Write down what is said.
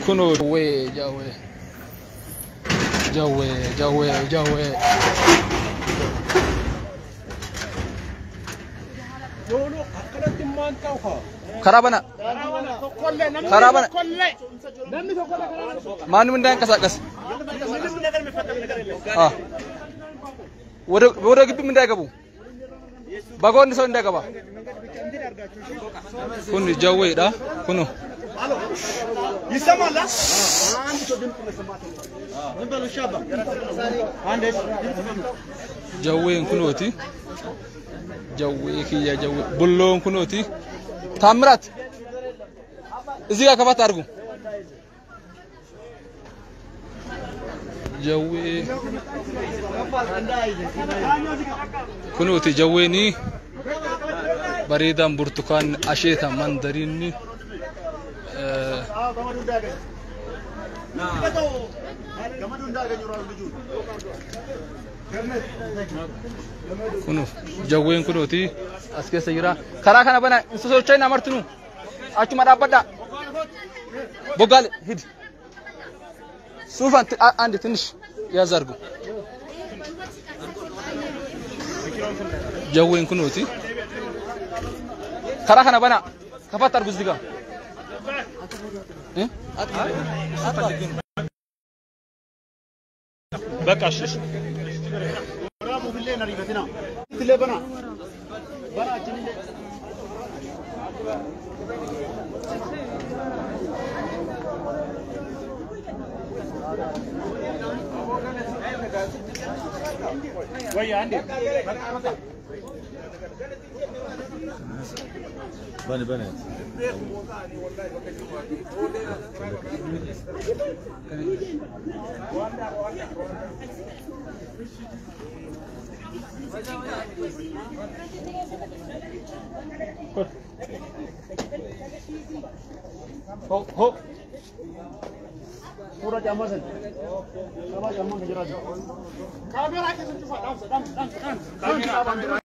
كنو جوي جوي جوي جوي جوي خرابنا خرابنا ما نمدن كساكس وده كيف من ده كابو bagon so nda gaba kun jawe da kuno يسمع لا نبلو شابا عندك jawe kunoti jawe kiya jawe bullo kunoti tamrat እዚህ ጋር ከባት አድርጉ jawe kunuti jaweni baridan burtukan asheta mandarini kunu jawen kunuti aske sayira kara kana bana insosochayna martinu achu madabada bogal hid sufan andi tinish yazargu jawen kunuti kara kana bana kafatar guzdiga بقى شش برافو بالله نريبتنا اللي بنا بنا جميل ويا عندي بني بني هو पूरा जामा से जामा जामा गुजरात कैमरा कैसे चुपा dance dance dance